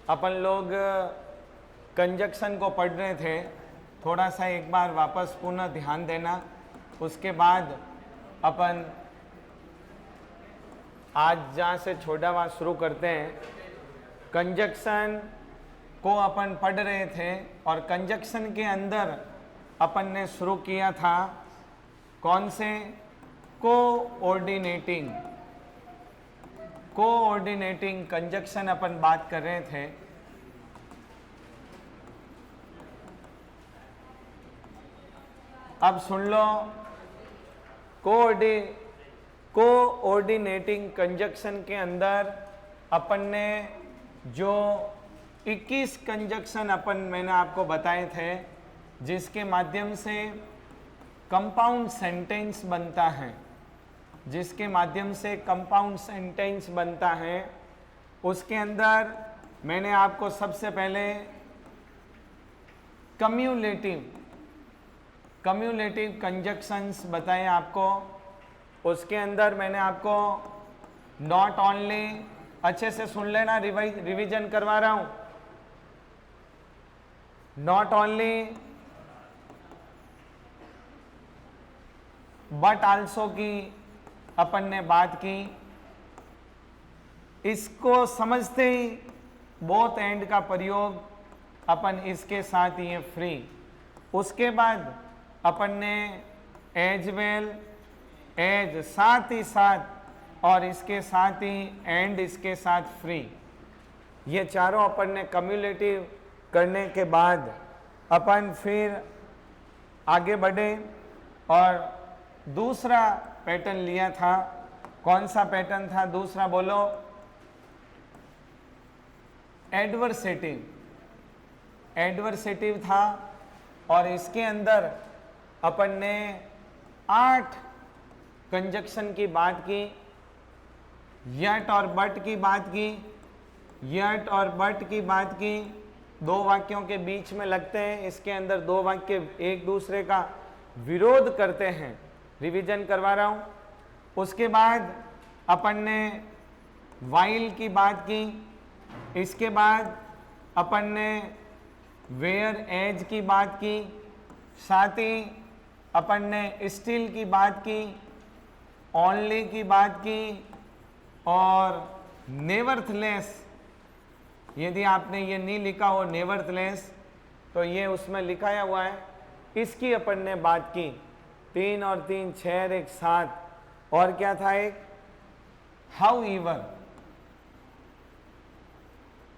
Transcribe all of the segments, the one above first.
अपन लोग कंजक्शन को पढ़ रहे थे, थोड़ा सा एक बार वापस पुनः ध्यान देना। उसके बाद अपन आज जहाँ से छोड़ा वहाँ शुरू करते हैं। कंजक्शन को अपन पढ़ रहे थे और कंजक्शन के अंदर अपन ने शुरू किया था कौन से? कोऑर्डिनेटिंग कंजक्शन अपन बात कर रहे थे। अब सुन लो, कोऑर्डिनेटिंग कंजक्शन के अंदर अपन ने जो 21 कंजक्शन मैंने आपको बताए थे, जिसके माध्यम से कंपाउंड सेंटेंस बनता है, उसके अंदर मैंने आपको सबसे पहले कम्युलेटिव कंजक्शंस बताए आपको। उसके अंदर मैंने आपको नॉट ओनली, अच्छे से सुन लेना, रिवीजन करवा रहा हूं। नॉट ओनली बट आल्सो की अपन ने बात की। इसको समझते ही बोथ एंड का प्रयोग अपन इसके साथ ये फ्री। उसके बाद अपन ने एज वेल, एज साथ ही साथ, और इसके साथ ही एंड इसके साथ फ्री, ये चारों अपन ने कम्युलेटिव करने के बाद अपन फिर आगे बढ़े और दूसरा पैटर्न लिया था। कौन सा पैटर्न था दूसरा? बोलो। एडवर्सेटिव था। और इसके अंदर अपन ने 8 कंजक्शन की बात की। यट और बट की बात की। 2 वाक्यों के बीच में लगते हैं, इसके अंदर 2 वाक्य एक दूसरे का विरोध करते हैं। रिवीजन करवा रहा हूं। उसके बाद अपन ने वाइल की बात की। इसके बाद अपन ने वेयर एज की बात की। साथ ही अपन ने स्टिल की बात की, ओनली की बात की, और नेवरथलेस। यदि आपने ये नहीं लिखा हो नेवरथलेस, तो ये उसमें लिखाया हुआ है, इसकी अपन ने बात की। 3 और 3 6 1 7। और क्या था एक? हाउ ईवर।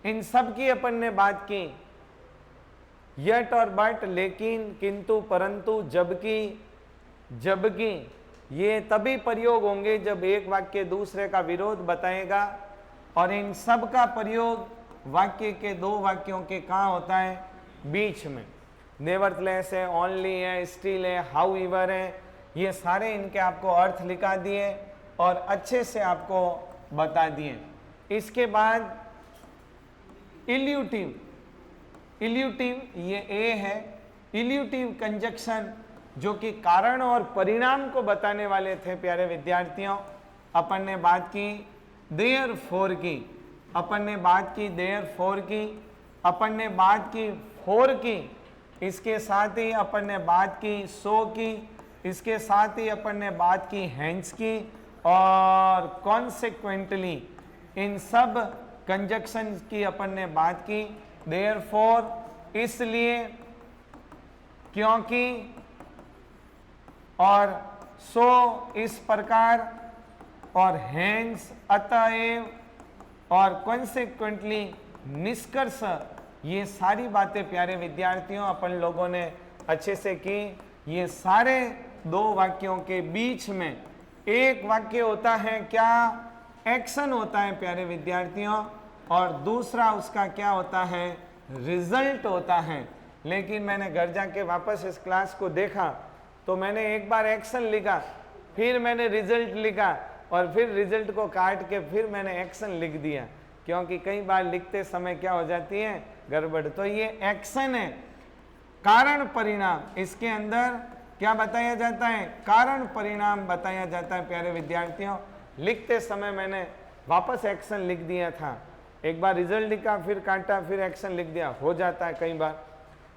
इन सब की अपन ने बात की। यट और बट, लेकिन, किंतु, परंतु, जबकि ये तभी प्रयोग होंगे जब एक वाक्य दूसरे का विरोध बताएगा। और इन सब का प्रयोग वाक्य के 2 वाक्यों के कहाँ होता है? बीच में। नेवरथलेस है, ओनली है, स्टिल है, हाउ ईवर है, ये सारे इनके आपको अर्थ लिखा दिए और अच्छे से आपको बता दिए। इसके बाद इल्यूटिव, ये ए है। इल्यूटिव कंजक्शन जो कि कारण और परिणाम को बताने वाले थे प्यारे विद्यार्थियों। अपन ने बात की देयरफॉर की, अपन ने बात की देयरफॉर की, अपन ने बात की फॉर की, इसके साथ ही अपन ने बात की सो की, इसके साथ ही अपन ने बात की हेंस की, और कॉन्सिक्वेंटली इन सब कंजक्शन की अपन ने बात की। देयरफॉर इसलिए, क्योंकि, और सो इस प्रकार, और हेंस अतएव, और कॉन्सिक्वेंटली निष्कर्ष। ये सारी बातें प्यारे विद्यार्थियों अपन लोगों ने अच्छे से की। ये सारे 2 वाक्यों के बीच में एक वाक्य होता है, क्या? एक्शन होता है प्यारे विद्यार्थियों, और दूसरा उसका क्या होता है? रिजल्ट होता है। लेकिन मैंने घर जाके वापस इस क्लास को देखा तो मैंने एक बार एक्शन लिखा, फिर मैंने रिजल्ट लिखा, और फिर रिजल्ट को काट के फिर मैंने एक्शन लिख दिया, क्योंकि कई बार लिखते समय क्या हो जाती है? गड़बड़। तो ये एक्शन है, कारण परिणाम। इसके अंदर क्या बताया जाता है? कारण परिणाम बताया जाता है प्यारे विद्यार्थियों। लिखते समय मैंने वापस एक्शन लिख दिया था। एक बार रिजल्ट लिखा, फिर काटा, फिर एक्शन लिख दिया, हो जाता है कई बार।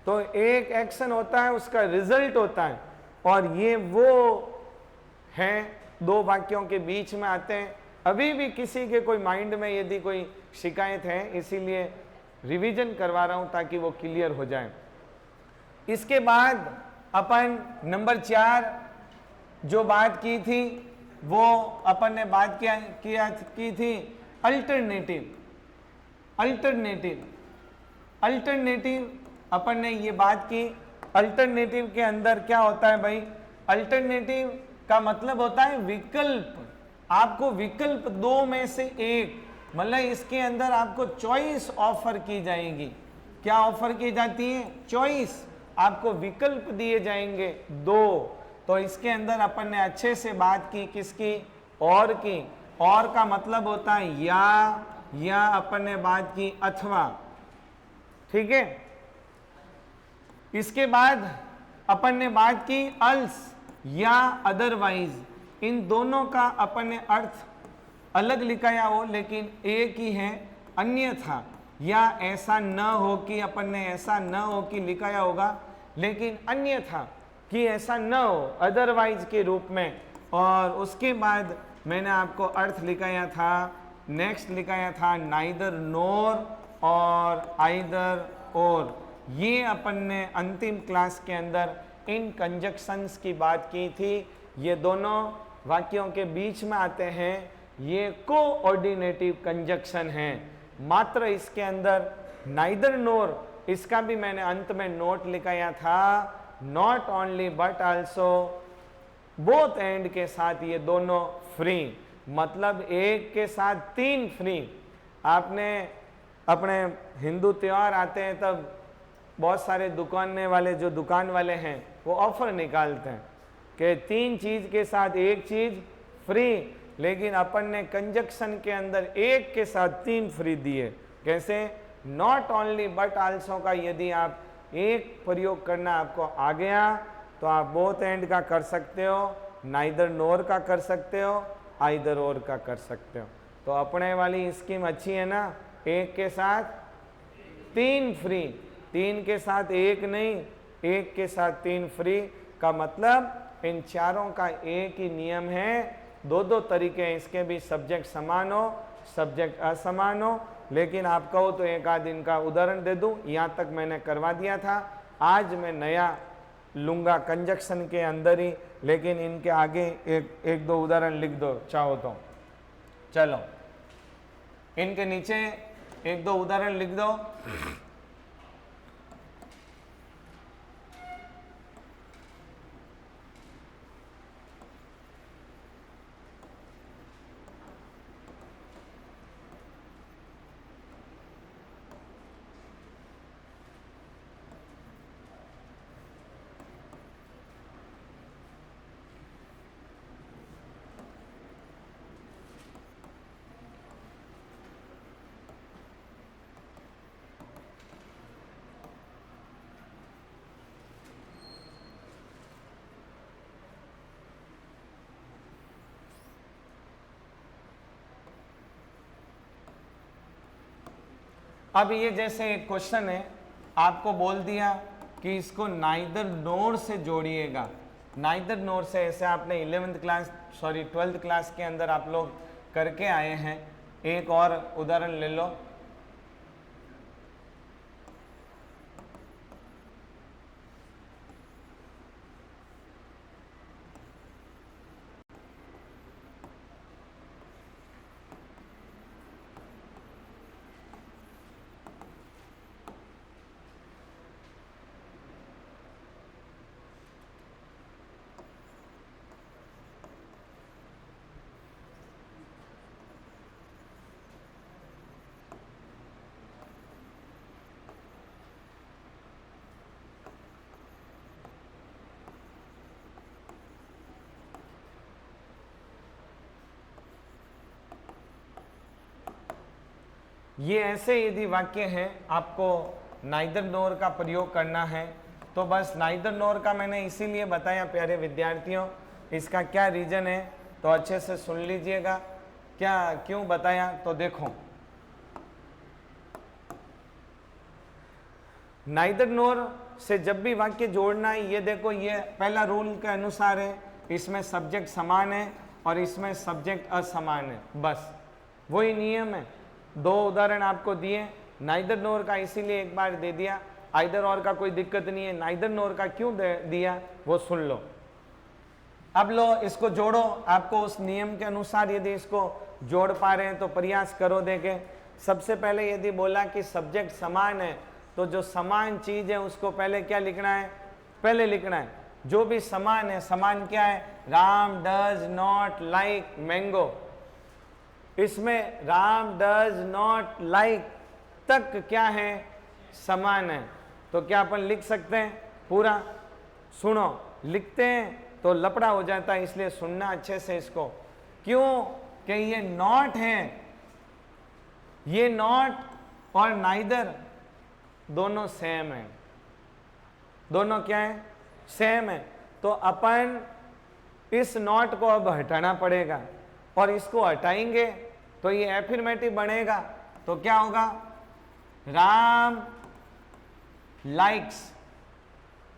तो एक एक्शन होता है, उसका रिजल्ट होता है, और ये वो हैं दो वाक्यों के बीच में आते हैं। अभी भी किसी के कोई माइंड में यदि कोई शिकायत है, इसीलिए रिवीजन करवा रहा हूं ताकि वो क्लियर हो जाए। इसके बाद अपन नंबर 4 जो बात की थी, वो अपन ने बात की थी अल्टरनेटिव। अल्टरनेटिव अपन ने ये बात की। अल्टरनेटिव के अंदर क्या होता है भाई? अल्टरनेटिव का मतलब होता है विकल्प। आपको विकल्प दो में से एक, मतलब इसके अंदर आपको चॉइस ऑफर की जाएगी। क्या ऑफर की जाती है? चॉइस। आपको विकल्प दिए जाएंगे दो। तो इसके अंदर अपन ने अच्छे से बात की किसकी? और की। और का मतलब होता है या अपन ने बात की अथवा। ठीक है। इसके बाद अपन ने बात की अल्स या अदरवाइज। इन दोनों का अपन ने अर्थ अलग लिखाया हो, लेकिन एक ही है। अन्यथा या ऐसा न हो कि, अपन ने ऐसा न हो कि लिखाया होगा, लेकिन अन्यथा कि ऐसा न हो, अदरवाइज के रूप में। और उसके बाद मैंने आपको अर्थ लिखाया था, नेक्स्ट लिखाया था नाइदर नोर और आइदर और। ये अपन ने अंतिम क्लास के अंदर इन कंजक्शंस की बात की थी। ये दोनों वाक्यों के बीच में आते हैं, ये कोऑर्डिनेटिव कंजक्शन है। मात्र इसके अंदर नाइदर नोर, इसका भी मैंने अंत में नोट लिखाया था, not only but also, both and के साथ ये दोनों फ्री, मतलब एक के साथ तीन फ्री। आपने अपने हिंदू त्योहार आते हैं तब बहुत सारे दुकानने वाले, जो दुकान वाले हैं, वो ऑफर निकालते हैं कि 3 चीज के साथ एक चीज फ्री। लेकिन अपन ने कंजक्शन के अंदर एक के साथ 3 फ्री दिए। कैसे? नॉट ओनली बट आल्सो का यदि आप एक प्रयोग करना आपको आ गया तो आप बोथ एंड का कर सकते हो, नाइदर नोर का कर सकते हो, आइदर और का कर सकते हो। तो अपने वाली स्कीम अच्छी है ना, एक के साथ 3 फ्री, 3 के साथ एक नहीं, एक के साथ 3 फ्री का मतलब इन चारों का एक ही नियम है। दो तरीके हैं, इसके भी सब्जेक्ट समान हो, सब्जेक्ट असमान हो। लेकिन आप कहो तो एक आध इनका उदाहरण दे दूं, यहाँ तक मैंने करवा दिया था। आज मैं नया लूंगा कंजक्शन के अंदर ही, लेकिन इनके आगे एक दो उदाहरण लिख दो चाहो तो। चलो, इनके नीचे एक दो उदाहरण लिख दो। अब ये जैसे एक क्वेश्चन है, आपको बोल दिया कि इसको नाइदर नोर से जोड़िएगा। नाइदर नोर से, ऐसे आपने 12th क्लास के अंदर आप लोग करके आए हैं। एक और उदाहरण ले लो। ये ऐसे यदि वाक्य हैं, आपको नाइदर नोर का प्रयोग करना है तो बस नाइदर नोर का मैंने इसीलिए बताया प्यारे विद्यार्थियों। इसका क्या रीजन है तो अच्छे से सुन लीजिएगा। क्या क्यों बताया तो देखो, नाइदर नोर से जब भी वाक्य जोड़ना है, ये देखो ये पहला रूल के अनुसार है, इसमें सब्जेक्ट समान है और इसमें सब्जेक्ट असमान है, बस वही नियम है। दो उदाहरण आपको दिए, नाइदर नोर का इसीलिए एक बार दे दिया, आइदर और का कोई दिक्कत नहीं है, नाइदर नोर का क्यों दिया वो सुन लो। अब लो इसको जोड़ो, आपको उस नियम के अनुसार यदि इसको जोड़ पा रहे हैं तो प्रयास करो। देखें, सबसे पहले यदि बोला कि सब्जेक्ट समान है, तो जो समान चीज है उसको पहले क्या लिखना है, पहले लिखना है जो भी समान है। समान क्या है, Ram does not like mango, इसमें राम डज नॉट लाइक तक क्या है, समान है। तो क्या अपन लिख सकते हैं पूरा? सुनो, लिखते हैं तो लपड़ा हो जाता है, इसलिए सुनना अच्छे से इसको। क्यों कि ये नॉट है, ये नॉट और नाइदर दोनों सेम है, दोनों क्या है, सेम है। तो अपन इस नॉट को अब हटाना पड़ेगा और इसको हटाएंगे तो ये एफर्मेटिव बनेगा। तो क्या होगा, राम लाइक्स,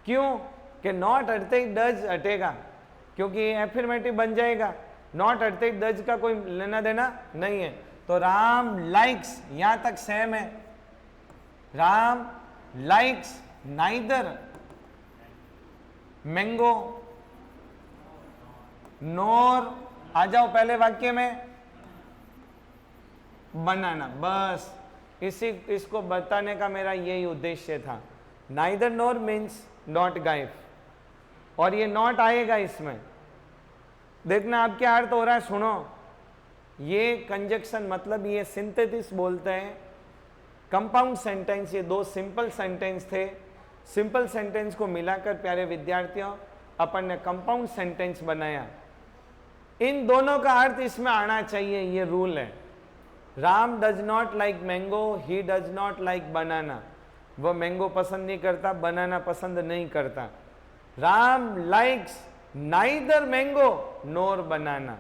क्यों कि नॉट हटते ही डज हटेगा, क्योंकि ये एफर्मेटिव बन जाएगा। नॉट हटते ही डज का कोई लेना देना नहीं है। तो राम लाइक्स यहां तक सेम है, राम लाइक्स नाइदर मैंगो नोर, आ जाओ पहले वाक्य में, बनाना। बस इसको बताने का मेरा यही उद्देश्य था। नाइदर नोर मीन्स नॉट गाइफ, और ये नॉट आएगा इसमें। देखना अब क्या अर्थ हो रहा है, सुनो। ये कंजक्शन मतलब ये सिंथेसिस बोलते हैं, कंपाउंड सेंटेंस। ये दो सिंपल सेंटेंस थे, सिंपल सेंटेंस को मिलाकर प्यारे विद्यार्थियों अपन ने कंपाउंड सेंटेंस बनाया। इन दोनों का अर्थ इसमें आना चाहिए, ये रूल है। Ram does not like mango, he does not like banana. वो मैंगो पसंद नहीं करता, बनाना पसंद नहीं करता। Ram likes neither mango nor banana.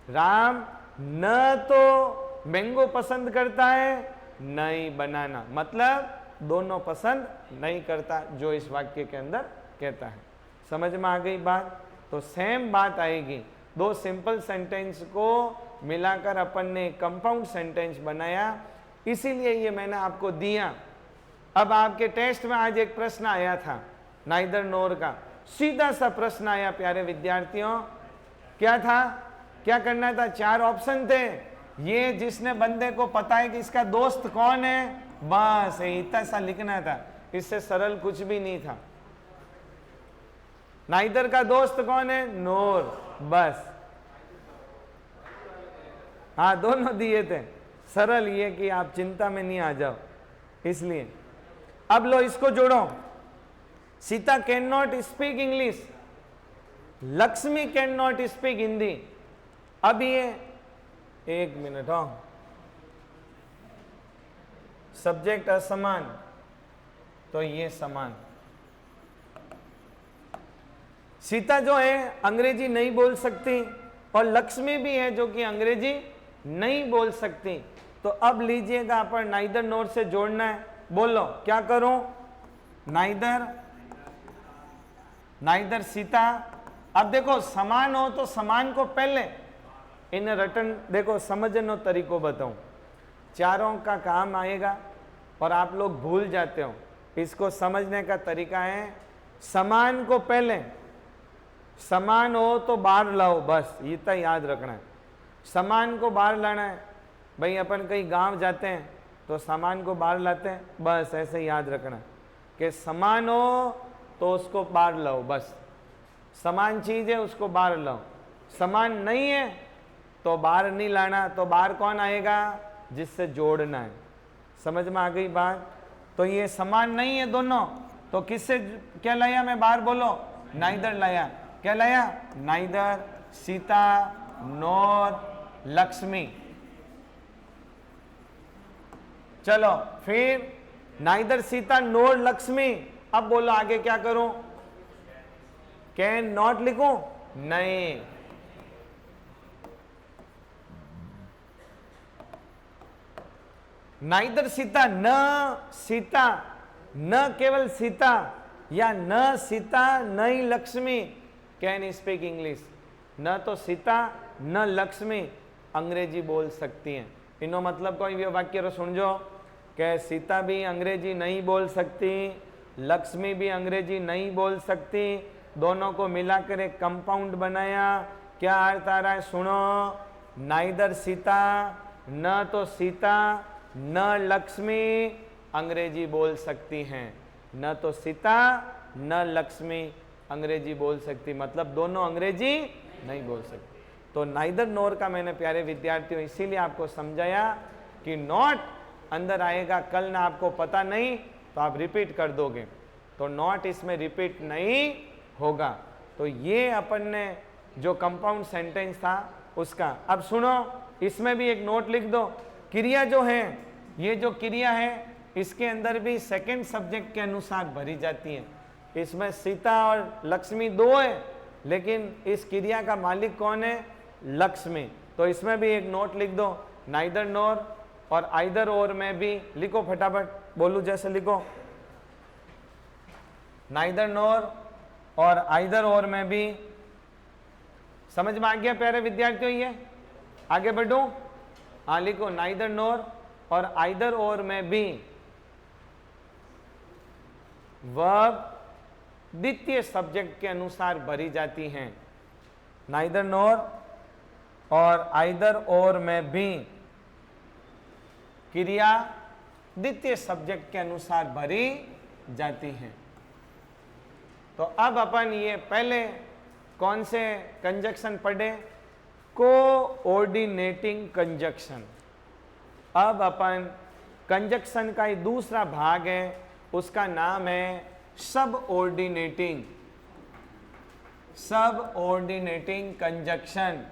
Ram न तो मैंगो पसंद करता है, नहीं बनाना, मतलब दोनों पसंद नहीं करता, जो इस वाक्य के अंदर कहता है। समझ में आ गई बात? तो सेम बात आएगी। दो सिंपल सेंटेंस को मिलाकर अपन ने कंपाउंड सेंटेंस बनाया, इसीलिए ये मैंने आपको दिया। अब आपके टेस्ट में आज एक प्रश्न आया था नाइदर नोर का, सीधा सा प्रश्न आया प्यारे विद्यार्थियों। क्या था, क्या करना था? चार ऑप्शन थे। ये जिसने बंदे को पता है कि इसका दोस्त कौन है, बस इतना सा लिखना था, इससे सरल कुछ भी नहीं था। नाइदर का दोस्त कौन है, नोर, बस। हाँ, दोनों दिए थे, सरल ये कि आप चिंता में नहीं आ जाओ, इसलिए। अब लो इसको जोड़ो। Sita can not speak English, Lakshmi can not speak Hindi. अब ये एक मिनट, हाँ, सब्जेक्ट असमान तो ये समान। सीता जो है अंग्रेजी नहीं बोल सकती और लक्ष्मी भी है जो कि अंग्रेजी नहीं बोल सकती। तो अब लीजिएगा अपन नाइदर नोर से जोड़ना है। बोलो क्या करूं? नाइदर सीता। अब देखो समान हो तो समान को पहले इन रटन, देखो समझनो तरीको बताऊं, चारों का काम आएगा और आप लोग भूल जाते हो। इसको समझने का तरीका है, समान को पहले, समान हो तो बाहर लाओ, बस इतना याद रखना है। सामान को बाहर लाना है। भाई अपन कहीं गांव जाते हैं तो सामान को बाहर लाते हैं, बस ऐसे याद रखना कि समान हो तो उसको बाहर लाओ, बस। समान चीज है उसको बाहर लाओ, समान नहीं है तो बाहर नहीं लाना। तो बाहर कौन आएगा? जिससे जोड़ना है। समझ में आ गई बात? तो ये समान नहीं है दोनों, तो किससे क्या लाया मैं बाहर? बोलो, नाइदर लाया। क्या लाया? नाइदर, सीता, नोर, लक्ष्मी। चलो फिर नाइदर, सीता, नोर, लक्ष्मी। अब बोलो आगे क्या करूं? कैन नॉट लिखूं? नहीं, नाइदर सीता, न सीता न केवल सीता या न सीता न ही लक्ष्मी कैन स्पीक इंग्लिश, न तो सीता न लक्ष्मी अंग्रेजी बोल सकती हैं। इनो मतलब कोई भी वाक्य रो सुनजो कि सीता भी अंग्रेजी नहीं बोल सकती, लक्ष्मी भी अंग्रेजी नहीं बोल सकती, दोनों को मिलाकर एक कंपाउंड बनाया। क्या अर्थ आ रहा है सुनो, नाइदर सीता, न तो सीता न लक्ष्मी अंग्रेजी बोल सकती हैं, न तो सीता न लक्ष्मी अंग्रेजी बोल सकती, मतलब दोनों अंग्रेजी नहीं बोल सकती। तो नाइदर नोर का मैंने प्यारे विद्यार्थियों इसीलिए आपको समझाया कि नॉट अंदर आएगा, कल ना आपको पता नहीं तो आप रिपीट कर दोगे, तो नॉट इसमें रिपीट नहीं होगा। तो ये अपन ने जो कंपाउंड सेंटेंस था उसका। अब सुनो, इसमें भी एक नोट लिख दो, क्रिया जो है, ये जो क्रिया है इसके अंदर भी सेकंड सब्जेक्ट के अनुसार भरी जाती है। इसमें सीता और लक्ष्मी दो है, लेकिन इस क्रिया का मालिक कौन है? लक्ष्मी। तो इसमें भी एक नोट लिख दो, नाइदर नोर और आइदर और में भी लिखो, फटाफट बोलू जैसे लिखो, नाइदर नोर और आइदर और में भी। समझ में आ गया प्यारे विद्यार्थियों? ये आगे बढ़ू, हाँ लिखो, नाइदर नोर और आइदर और में भी वर्ब द्वितीय सब्जेक्ट के अनुसार भरी जाती हैं। नाइदर नोर और आइदर और में भी क्रिया द्वितीय सब्जेक्ट के अनुसार भरी जाती हैं। तो अब अपन ये पहले कौन से कंजक्शन पढ़े? Coordinating conjunction. अब अपन कंजक्शन का एक दूसरा भाग है, उसका नाम है subordinating, subordinating conjunction.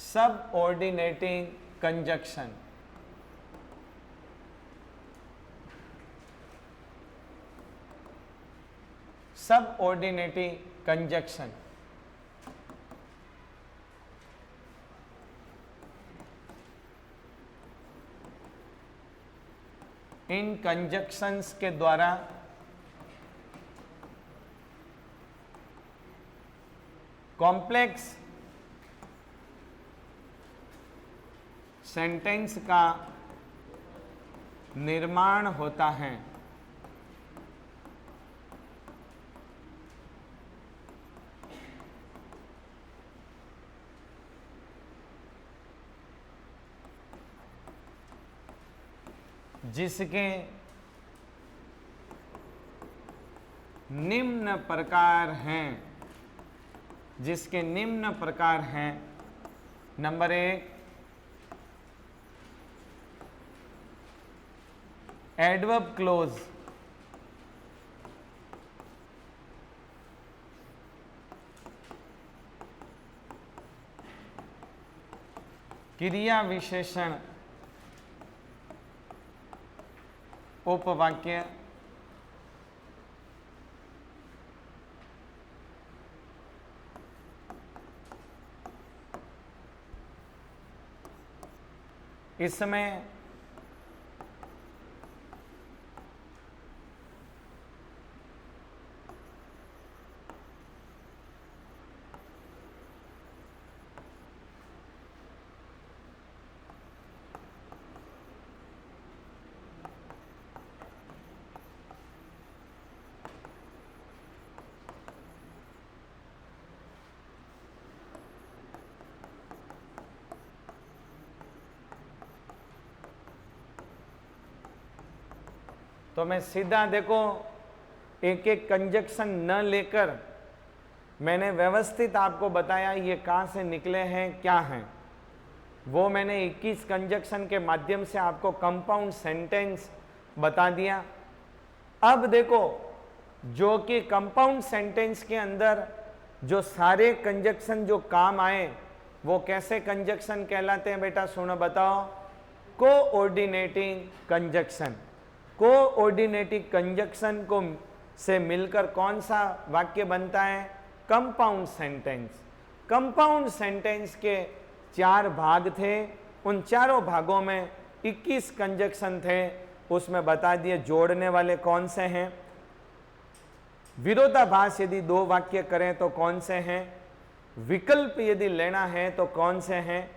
Subordinating conjunction. Subordinating conjunction इन कंजक्शंस के द्वारा कॉम्प्लेक्स सेंटेंस का निर्माण होता है। जिसके निम्न प्रकार हैं, जिसके निम्न प्रकार हैं। नंबर 1, एडवर्ब क्लोज, क्रिया विशेषण उपवाक्य, इसमें तो मैं सीधा देखो एक एक कंजक्शन न लेकर मैंने व्यवस्थित आपको बताया ये कहाँ से निकले हैं, क्या हैं। वो मैंने 21 कंजक्शन के माध्यम से आपको कंपाउंड सेंटेंस बता दिया। अब देखो जो कि कंपाउंड सेंटेंस के अंदर जो सारे कंजक्शन जो काम आए वो कैसे कंजक्शन कहलाते हैं बेटा? सुनो बताओ, कोऑर्डिनेटिंग कंजक्शन। कोऑर्डिनेटिंग कंजक्शन को से मिलकर कौन सा वाक्य बनता है? Compound sentence. कंपाउंड सेंटेंस के 4 भाग थे, उन चारों भागों में 21 कंजक्शन थे, उसमें बता दिए जोड़ने वाले कौन से हैं, विरोधाभास यदि दो वाक्य करें तो कौन से हैं, विकल्प यदि लेना है तो कौन से हैं,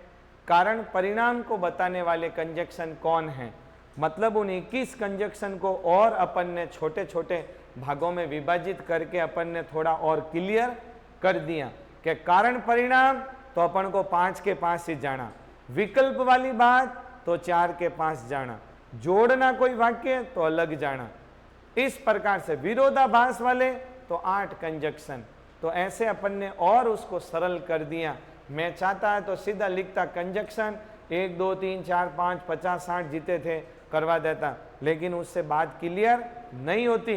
कारण परिणाम को बताने वाले कंजक्शन कौन हैं। मतलब उन 21 कंजक्शन को और अपन ने छोटे छोटे भागों में विभाजित करके अपन ने थोड़ा और क्लियर कर दिया कि कारण परिणाम तो अपन को 5 के 5 ही जाना, विकल्प वाली बात तो 4 के 5 जाना, जोड़ना कोई वाक्य तो अलग जाना। इस प्रकार से विरोधाभास वाले तो 8 कंजक्शन, तो ऐसे अपन ने और उसको सरल कर दिया। मैं चाहता है तो सीधा लिखता कंजक्शन 1 2 3 4 5 50 60 जीते थे करवा देता, लेकिन उससे बात क्लियर नहीं होती।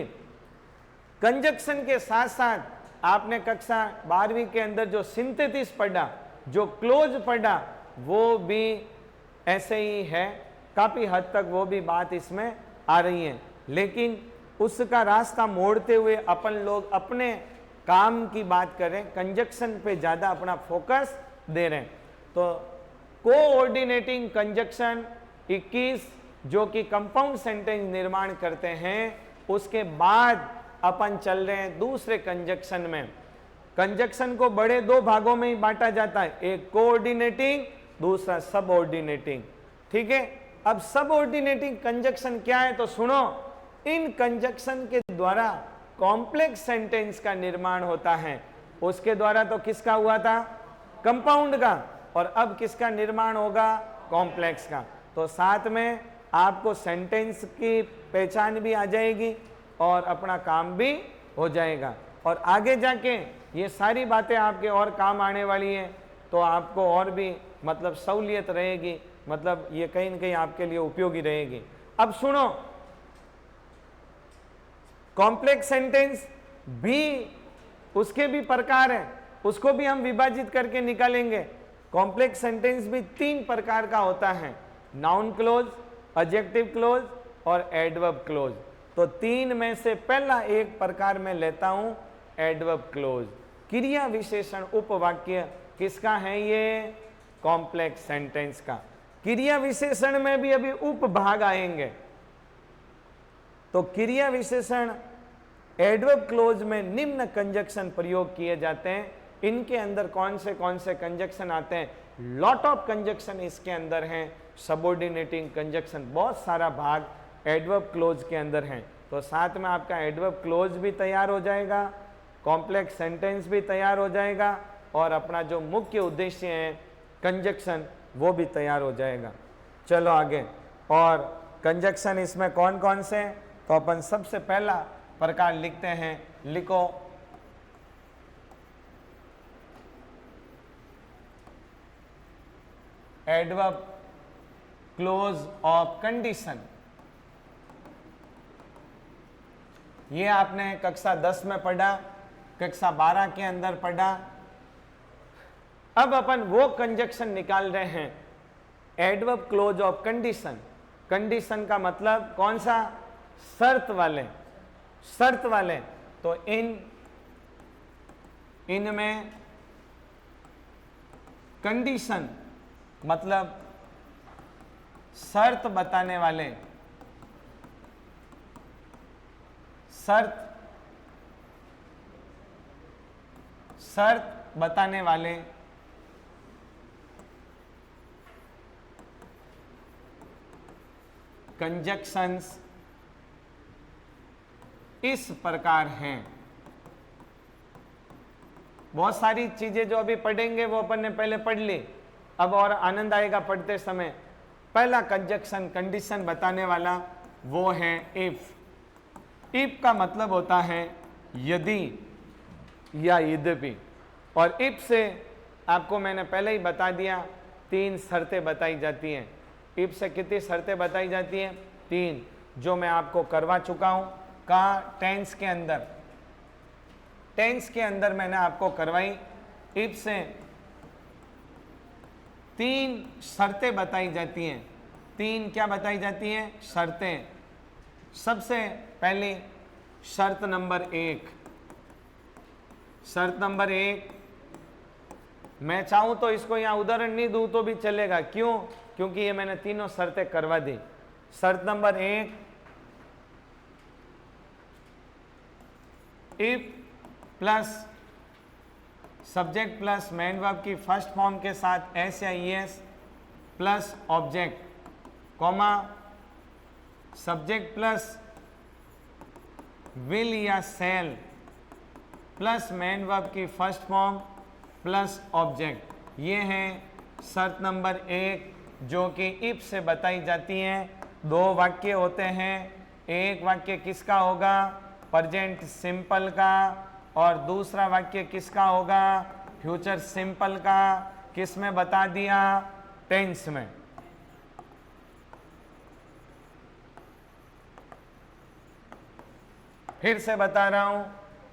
कंजक्शन के साथ साथ आपने कक्षा 12वीं के अंदर जो सिंथेसिस पढ़ा, जो क्लोज पढ़ा, वो भी ऐसे ही है, काफी हद तक वो भी बात इसमें आ रही है, लेकिन उसका रास्ता मोड़ते हुए अपन लोग अपने काम की बात करें, कंजक्शन पे ज्यादा अपना फोकस दे रहे हैं। तो कोऑर्डिनेटिंग कंजक्शन 21 जो कि कंपाउंड सेंटेंस निर्माण करते हैं, उसके बाद अपन चल रहे हैं दूसरे कंजक्शन में। कंजक्शन को बड़े दो भागों में ही बांटा जाता है, एक कोऑर्डिनेटिंग, दूसरा सबऑर्डिनेटिंग। ठीक है, अब सबऑर्डिनेटिंग कंजक्शन क्या है तो सुनो। इन कंजक्शन के द्वारा कॉम्प्लेक्स सेंटेंस का निर्माण होता है। उसके द्वारा तो किसका हुआ था, कंपाउंड का, और अब किसका निर्माण होगा, कॉम्प्लेक्स का। तो साथ में आपको सेंटेंस की पहचान भी आ जाएगी और अपना काम भी हो जाएगा, और आगे जाके ये सारी बातें आपके और काम आने वाली हैं, तो आपको और भी मतलब सहूलियत रहेगी, मतलब ये कहीं न कहीं आपके लिए उपयोगी रहेगी। अब सुनो, कॉम्प्लेक्स सेंटेंस भी उसके भी प्रकार हैं, उसको भी हम विभाजित करके निकालेंगे। कॉम्प्लेक्स सेंटेंस भी 3 प्रकार का होता है, नाउन क्लोज, एडजेक्टिव क्लोज और एडवर्ब क्लोज। तो 3 में से पहला एक प्रकार में लेता हूं, एडवर्ब क्लोज। क्रिया विशेषण उपवाक्य किसका है, ये कॉम्प्लेक्स सेंटेंस का। क्रिया विशेषण में भी अभी उपभाग आएंगे, तो क्रिया विशेषण एडवर्ब क्लोज में निम्न कंजक्शन प्रयोग किए जाते हैं। इनके अंदर कौन से कंजक्शन आते हैं, लॉट ऑफ कंजक्शन इसके अंदर हैं। सबऑर्डिनेटिंग कंजक्शन, बहुत सारा भाग एडवर्ब क्लोज के अंदर हैं। तो साथ में आपका एडवर्ब क्लोज भी तैयार हो जाएगा, कॉम्प्लेक्स सेंटेंस भी तैयार हो जाएगा, और अपना जो मुख्य उद्देश्य है कंजक्शन, वो भी तैयार हो जाएगा। चलो आगे, और कंजक्शन इसमें कौन कौन से हैं, तो अपन सबसे पहला प्रकार लिखते हैं, लिखो एडवर्ब क्लोज ऑफ कंडीशन। ये आपने कक्षा 10 में पढ़ा, कक्षा 12 के अंदर पढ़ा। अब अपन वो कंजक्शन निकाल रहे हैं, adverb close of condition. Condition का मतलब कौन सा, शर्त वाले, शर्त वाले। तो इनमें कंडीशन मतलब शर्त बताने वाले, शर्त बताने वाले कंजक्शंस इस प्रकार हैं। बहुत सारी चीजें जो अभी पढ़ेंगे वो अपन ने पहले पढ़ ली, अब और आनंद आएगा पढ़ते समय। पहला कंजक्शन कंडीशन बताने वाला वो है इफ। इफ का मतलब होता है यदि या यद्यपि, और इफ से आपको मैंने पहले ही बता दिया 3 शर्तें बताई जाती हैं। इफ से कितनी शर्तें बताई जाती हैं, 3, जो मैं आपको करवा चुका हूं। कहाँ, टेंस के अंदर। टेंस के अंदर मैंने आपको करवाई। इफ से 3 शर्तें बताई जाती हैं। 3 क्या बताई जाती हैं, शर्तें। सबसे पहली शर्त नंबर 1, शर्त नंबर 1, मैं चाहूं तो इसको यहां उदाहरण नहीं दूं तो भी चलेगा। क्यों, क्योंकि ये मैंने तीनों शर्तें करवा दी। शर्त number 1, if plus subject plus main verb की फर्स्ट फॉर्म के साथ एस या ES plus object, comma subject plus will या सेल प्लस मेन वर्ब की फर्स्ट फॉर्म प्लस ऑब्जेक्ट, ये है शर्त नंबर 1 जो कि इफ से बताई जाती हैं। 2 वाक्य होते हैं, एक वाक्य किसका होगा, प्रेजेंट सिंपल का, और दूसरा वाक्य किसका होगा, फ्यूचर सिंपल का। किस में बता दिया, टेंस में। फिर से बता रहा हूं,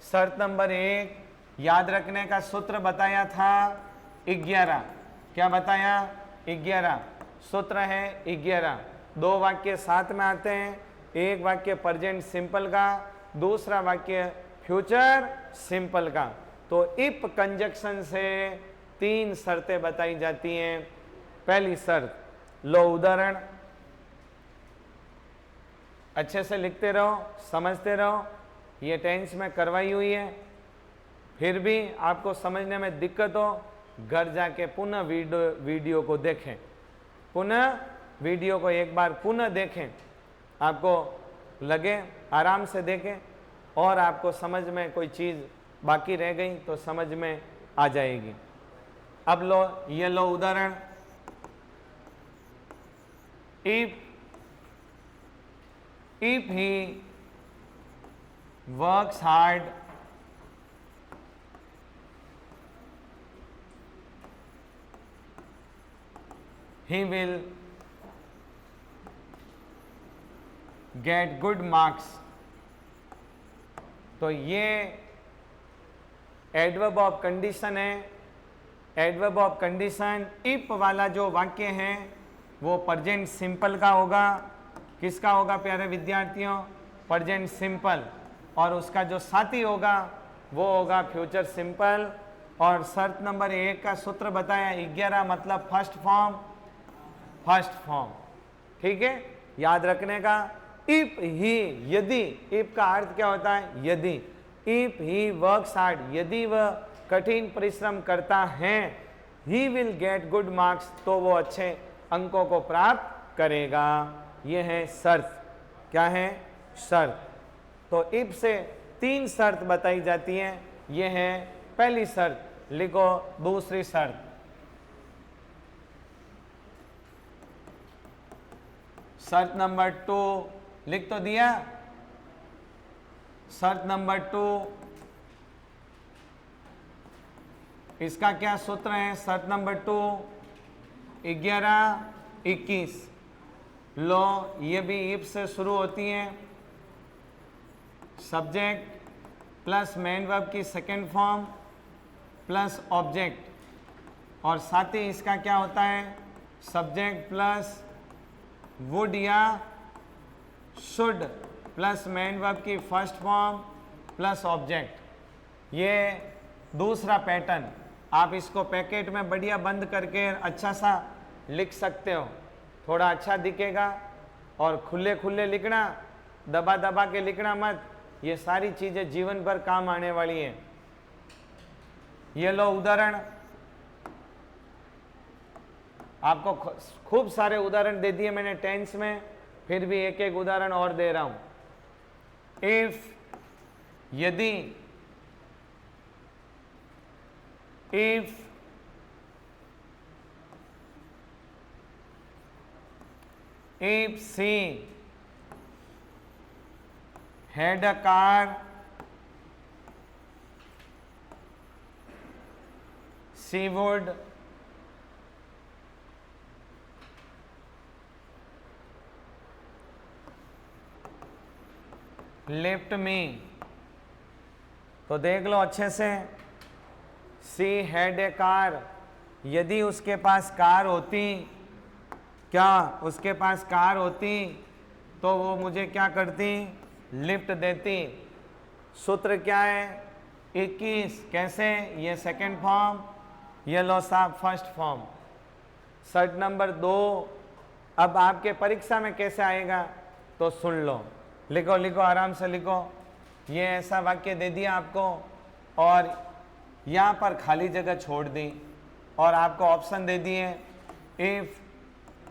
शर्त नंबर 1 याद रखने का सूत्र बताया था 11। क्या बताया, 11 सूत्र है 11। 2 वाक्य साथ में आते हैं, एक वाक्य प्रेजेंट सिंपल का, दूसरा वाक्य फ्यूचर सिंपल का। तो इफ कंजक्शन से 3 शर्तें बताई जाती हैं। पहली शर्त, लो उदाहरण, अच्छे से लिखते रहो, समझते रहो, ये टेंस में करवाई हुई है। फिर भी आपको समझने में दिक्कत हो, घर जाके पुनः वीडियो को देखें, पुनः वीडियो को एक बार पुनः देखें, आपको लगे आराम से देखें, और आपको समझ में कोई चीज़ बाकी रह गई तो समझ में आ जाएगी। अब लो, ये लो उदाहरण, if he works hard he will get good marks। तो ये एडवर्ब ऑफ कंडीशन है। एडवर्ब ऑफ कंडीशन इफ वाला जो वाक्य है वो प्रेजेंट सिंपल का होगा। किसका होगा प्यारे विद्यार्थियों, प्रेजेंट सिंपल, और उसका जो साथी होगा वो होगा फ्यूचर सिंपल। और शर्त नंबर 1 का सूत्र बताया 11, मतलब फर्स्ट फॉर्म, फर्स्ट फॉर्म, ठीक है, याद रखने का। इफ ही, यदि, इफ का अर्थ क्या होता है, यदि। इफ ही वर्क्स हार्ड, यदि वह कठिन परिश्रम करता है, he will get good marks, तो वो अच्छे अंकों को प्राप्त करेगा। ये है शर्त। क्या है, शर्त। तो इफ से 3 शर्त बताई जाती हैं। ये है पहली शर्त। लिखो दूसरी शर्त, शर्त नंबर 2 लिख तो दिया। शर्त नंबर 2, इसका क्या सूत्र है, शर्त नंबर 2 11, 21। लो, ये भी इफ से शुरू होती है। सब्जेक्ट प्लस मेन वर्ब की सेकेंड फॉर्म प्लस ऑब्जेक्ट, और साथ ही इसका क्या होता है, सब्जेक्ट प्लस वुड या शुड प्लस मेन वर्ब की फर्स्ट फॉर्म प्लस ऑब्जेक्ट। ये दूसरा पैटर्न, आप इसको पैकेट में बढ़िया बंद करके अच्छा सा लिख सकते हो, थोड़ा अच्छा दिखेगा। और खुले खुले लिखना, दबा दबा के लिखना मत, ये सारी चीज़ें जीवन भर काम आने वाली हैं। ये लो उदाहरण, आपको खूब सारे उदाहरण दे दिए मैंने टेंस में, फिर भी एक एक उदाहरण और दे रहा हूं। इफ, यदि, if she had a car, she would lift me. तो देख लो अच्छे से, सी हैड ए कार, यदि उसके पास कार होती, क्या उसके पास कार होती तो वो मुझे क्या करती, लिफ्ट देती। सूत्र क्या है, 21। कैसे, ये सेकंड फॉर्म, ये लो साहब फर्स्ट फॉर्म। शर्त नंबर 2, अब आपके परीक्षा में कैसे आएगा तो सुन लो, लिखो लिखो आराम से लिखो। ये ऐसा वाक्य दे दिया आपको और यहाँ पर खाली जगह छोड़ दी और आपको ऑप्शन दे दिए if,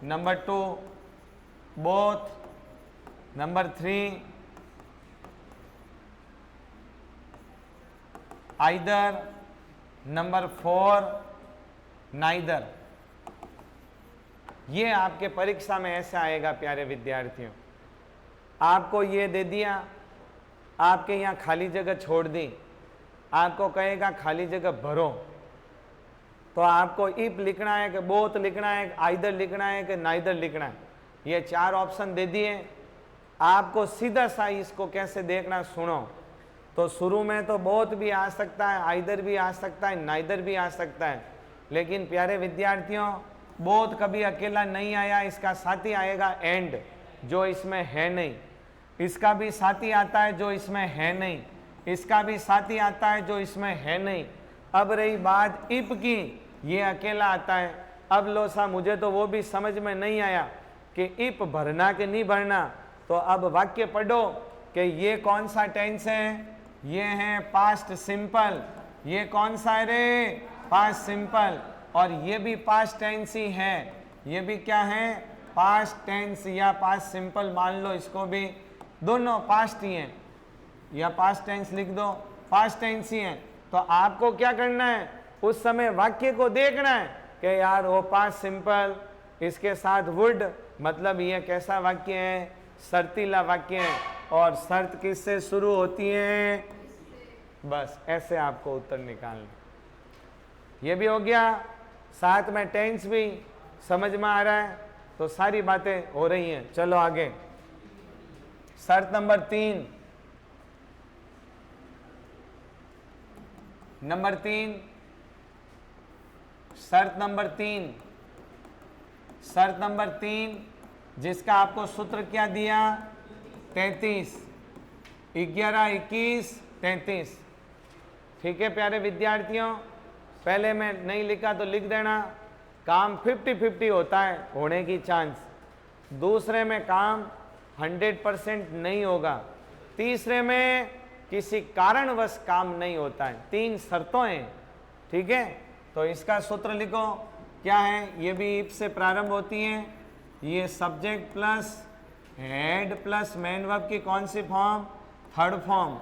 number 2 both, number 3 either, number 4 neither. ये आपके परीक्षा में ऐसे आएगा प्यारे विद्यार्थियों। आपको ये दे दिया, आपके यहाँ खाली जगह छोड़ दी, आपको कहेगा खाली जगह भरो, तो आपको इफ लिखना है कि बोथ लिखना है, आइदर लिखना है कि नाइदर लिखना है। ये 4 ऑप्शन दे दिए। आपको सीधा सा इसको कैसे देखना सुनो। तो शुरू में तो बोथ भी आ सकता है, आइदर भी आ सकता है, नाइदर भी आ सकता है, लेकिन प्यारे विद्यार्थियों बोथ कभी अकेला नहीं आया, इसका साथी आएगा एंड, जो इसमें है नहीं। इसका भी साथी आता है जो इसमें है नहीं, इसका भी साथी आता है जो इसमें है नहीं। अब रही बात इफ की, ये अकेला आता है। अब लो सा, मुझे तो वो भी समझ में नहीं आया कि इफ भरना कि नहीं भरना। तो अब वाक्य पढ़ो कि ये कौन सा टेंस है, ये है पास्ट सिंपल। ये कौन सा है रे, पास्ट सिंपल। और ये भी पास्ट टेंस ही है, ये भी क्या है, पास्ट टेंस या पास्ट सिंपल मान लो इसको भी, दोनों पास्ट ही हैं, या पास्ट टेंस लिख दो, पास्ट टेंस ही है। तो आपको क्या करना है, उस समय वाक्य को देखना है कि यार वो पास्ट सिंपल, इसके साथ वुड, मतलब ये कैसा वाक्य है, शर्तीला वाक्य है, और शर्त किससे शुरू होती है, बस ऐसे आपको उत्तर निकालना। ये भी हो गया, साथ में टेंस भी समझ में आ रहा है, तो सारी बातें हो रही हैं। चलो आगे, शर्त नंबर 3, नंबर 3, शर्त नंबर 3, शर्त नंबर 3 जिसका आपको सूत्र क्या दिया, 33, 11, 21, 33। ठीक है प्यारे विद्यार्थियों, पहले मैं नहीं लिखा तो लिख देना। काम 50-50 होता है होने की चांस, दूसरे में काम 100% नहीं होगा, तीसरे में किसी कारणवश काम नहीं होता है। 3 शर्तों हैं, ठीक है। तो इसका सूत्र लिखो, क्या है, ये भी इफ से प्रारंभ होती है। ये subject plus head plus main verb की कौन सी फॉर्म, थर्ड फॉर्म,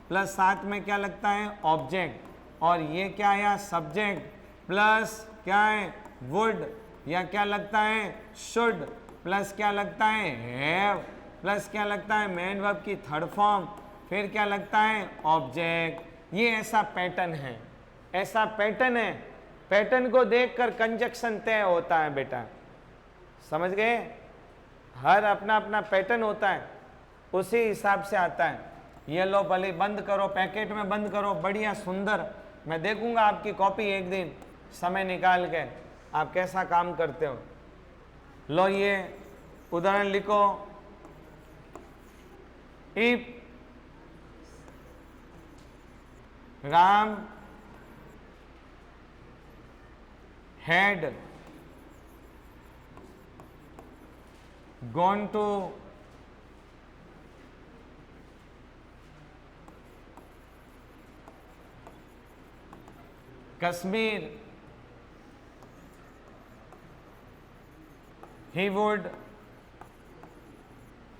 प्लस साथ में क्या लगता है, ऑब्जेक्ट। और ये क्या है, सब्जेक्ट प्लस क्या है, वुड, या क्या लगता है, शुड, प्लस क्या लगता है, हैव, प्लस क्या लगता है, मेन वर्ब की थर्ड फॉर्म, फिर क्या लगता है, ऑब्जेक्ट। ये ऐसा पैटर्न है, ऐसा पैटर्न है। पैटर्न को देखकर कंजक्शन तय होता है बेटा, समझ गए। हर अपना अपना पैटर्न होता है, उसी हिसाब से आता है। ये लो भले बंद करो, पैकेट में बंद करो, बढ़िया सुंदर। मैं देखूंगा आपकी कॉपी एक दिन समय निकाल के, आप कैसा काम करते हो। लो ये उदाहरण लिखो, if Ram had gone to Kashmir, he would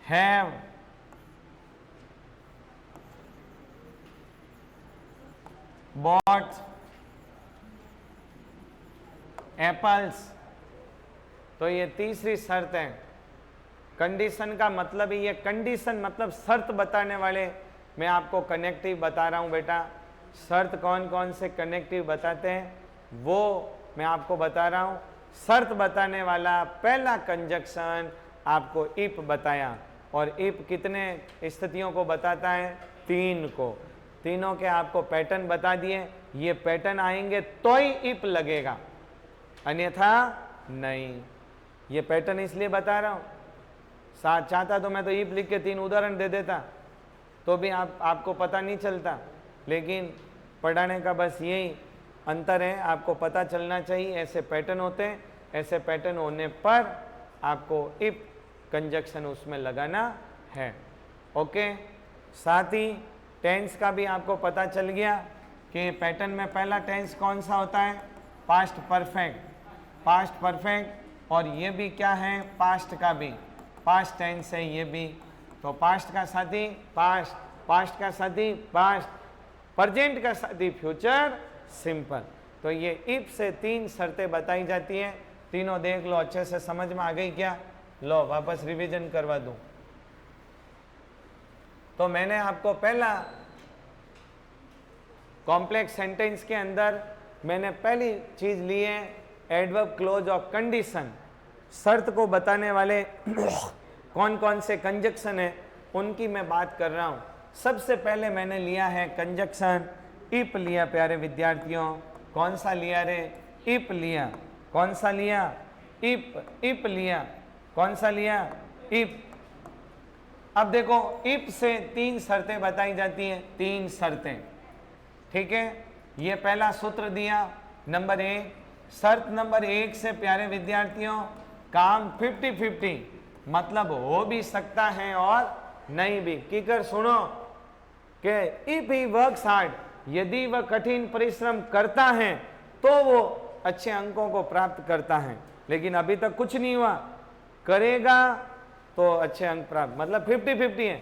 have bought apples. तो ये तीसरी शर्त है। कंडीशन का मतलब ही, ये कंडीशन मतलब शर्त बताने वाले, मैं आपको कनेक्टिव बता रहा हूं बेटा। शर्त कौन कौन से कनेक्टिव बताते हैं वो मैं आपको बता रहा हूं। शर्त बताने वाला पहला कंजक्शन आपको इफ बताया, और इफ कितने स्थितियों को बताता है, 3 को। तीनों के आपको पैटर्न बता दिए। ये पैटर्न आएंगे तो ही इफ लगेगा, अन्यथा नहीं। ये पैटर्न इसलिए बता रहा हूं, साथ चाहता तो मैं तो इफ लिख के 3 उदाहरण दे देता, तो भी आपको पता नहीं चलता। लेकिन पढ़ाने का बस यही अंतर है, आपको पता चलना चाहिए। ऐसे पैटर्न होते हैं, ऐसे पैटर्न होने पर आपको इफ कंजक्शन उसमें लगाना है। ओके, साथ ही टेंस का भी आपको पता चल गया कि पैटर्न में पहला टेंस कौन सा होता है, पास्ट परफेक्ट, पास्ट परफेक्ट, और ये भी क्या है, पास्ट का भी पास्ट टेंस है ये भी। तो पास्ट का साथी पास्ट, पास्ट का साथी पास्ट, प्रेजेंट का साथी फ्यूचर सिंपल। तो ये इफ से 3 शर्तें बताई जाती हैं, तीनों देख लो, अच्छे से समझ में आ गई क्या? लो वापस रिवीजन करवा दूं। तो मैंने आपको पहला कॉम्प्लेक्स सेंटेंस के अंदर मैंने पहली चीज ली है एडवर्ब क्लोज ऑफ कंडीशन, शर्त को बताने वाले कौन कौन से कंजक्शन है उनकी मैं बात कर रहा हूं। सबसे पहले मैंने लिया है कंजक्शन इफ लिया प्यारे विद्यार्थियों। कौन सा लिया रे? इफ लिया। कौन सा लिया? इफ। इफ लिया। कौन सा लिया? इफ। अब देखो इफ से 3 शर्तें बताई जाती हैं, 3 शर्तें, ठीक है। ये पहला सूत्र दिया नंबर 1। शर्त नंबर 1 से प्यारे विद्यार्थियों काम 50-50 मतलब हो भी सकता है और नहीं भी। किकर सुनो कि इफ ही वर्क्स हार्ड, यदि वह कठिन परिश्रम करता है तो वो अच्छे अंकों को प्राप्त करता है, लेकिन अभी तक कुछ नहीं हुआ, करेगा तो अच्छे अंक प्राप्त, मतलब 50-50 है।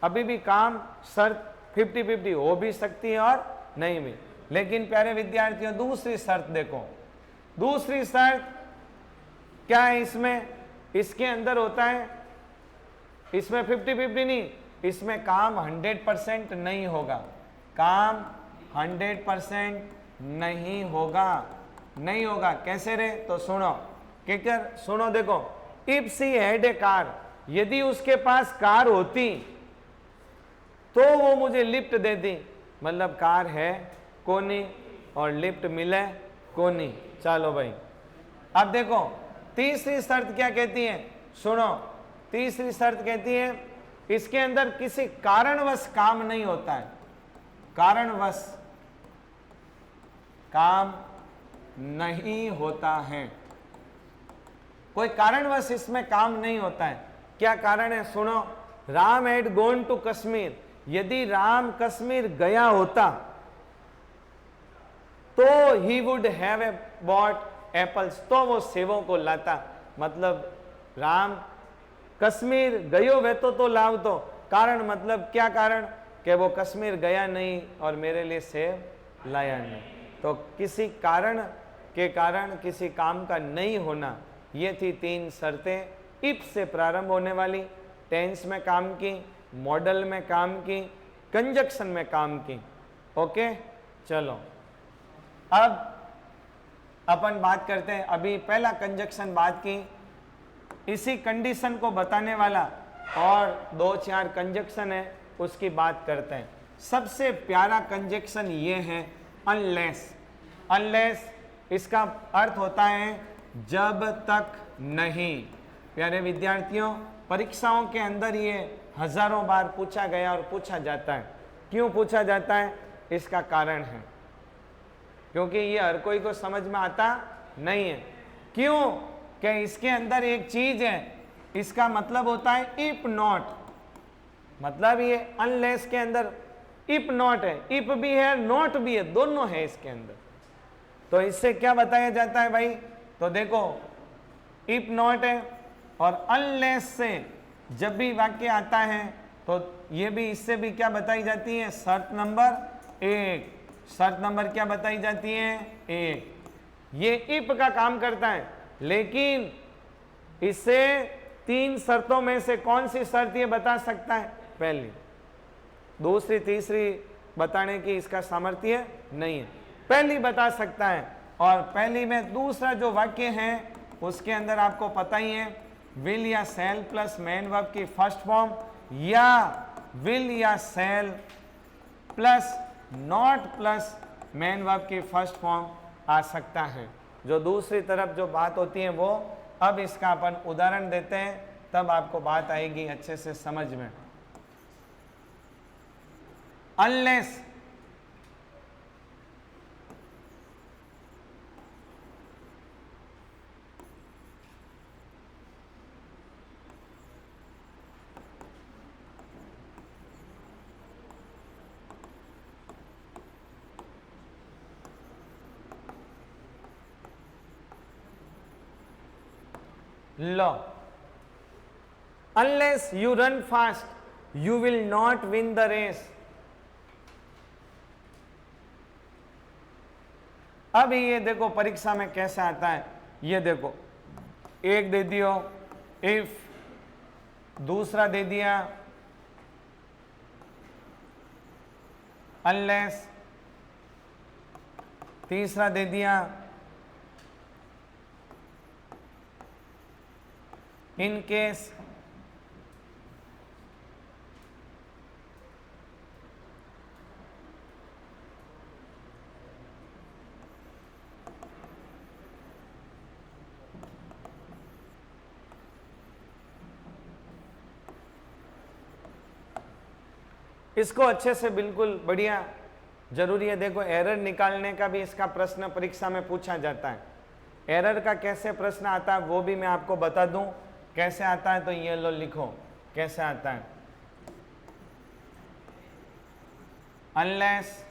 अभी भी काम शर्त 50-50 हो भी सकती है और नहीं भी। लेकिन प्यारे विद्यार्थियों दूसरी शर्त देखो, दूसरी शर्त क्या है इसमें? इसके अंदर होता है, इसमें 50-50 नहीं, इसमें काम 100% नहीं होगा, काम 100% नहीं होगा, नहीं होगा। कैसे रे? तो सुनो किकर, सुनो देखो, if she had a car, यदि उसके पास कार होती तो वो मुझे लिफ्ट देती, मतलब कार है कोनी और लिफ्ट मिले कोनी। चलो भाई, अब देखो तीसरी शर्त क्या कहती है, सुनो तीसरी शर्त कहती है इसके अंदर किसी कारणवश काम नहीं होता है, कारणवश काम नहीं होता है, कोई कारणवश इसमें काम नहीं होता है। क्या कारण है? सुनो, Ram had gone to Kashmir, यदि राम कश्मीर गया होता तो he would have a bought apples, तो वो सेवों को लाता, मतलब राम कश्मीर गयो वे तो लाव तो, कारण मतलब क्या कारण? कि वो कश्मीर गया नहीं और मेरे लिए सेब लाया नहीं। तो किसी कारण के कारण किसी काम का नहीं होना, ये थी 3 शर्तें इफ से प्रारंभ होने वाली, टेंस में काम की, मॉडल में काम की, कंजक्शन में काम की। ओके, चलो अब अपन बात करते हैं, अभी पहला कंजक्शन बात की, इसी कंडीशन को बताने वाला और 2-4 कंजक्शन है उसकी बात करते हैं। सबसे प्यारा कंजक्शन ये है अनलेस। अनलेस इसका अर्थ होता है जब तक नहीं। प्यारे विद्यार्थियों परीक्षाओं के अंदर ये हजारों बार पूछा गया और पूछा जाता है। क्यों पूछा जाता है? इसका कारण है क्योंकि ये हर कोई को समझ में आता नहीं है। क्यों? कि इसके अंदर एक चीज है, इसका मतलब होता है इफ नॉट, मतलब ये अनलेस के अंदर इफ नॉट है, इफ भी है नॉट भी है, दोनों है इसके अंदर। तो इससे क्या बताया जाता है भाई? तो देखो इफ नॉट है और अनलेस से जब भी वाक्य आता है तो ये भी इससे भी क्या बताई जाती है? शर्त नंबर 1। शर्त नंबर क्या बताई जाती है? 1। ये इफ का काम करता है, लेकिन इससे 3 शर्तों में से कौन सी शर्त ये बता सकता है? पहली, दूसरी, तीसरी बताने की इसका सामर्थ्य नहीं है, पहली बता सकता है। और पहली में दूसरा जो वाक्य है उसके अंदर आपको पता ही है, विल या सेल प्लस मेन वर्ब की फर्स्ट फॉर्म, या विल या shall plus not plus main verb की फर्स्ट फॉर्म आ सकता है। जो दूसरी तरफ जो बात होती है वो, अब इसका अपन उदाहरण देते हैं तब आपको बात आएगी अच्छे से समझ में। अनलेस, लो, unless you run fast you will not win the race. अब ये देखो परीक्षा में कैसे आता है, ये देखो एक दे दियो इफ, दूसरा दे दिया अनलेस, तीसरा दे दिया इन केस, इसको अच्छे से बिल्कुल बढ़िया जरूरी है। देखो एरर निकालने का भी इसका प्रश्न परीक्षा में पूछा जाता है। एरर का कैसे प्रश्न आता है वो भी मैं आपको बता दूं कैसे आता है, तो ये लो लिखो कैसे आता है। अनलेस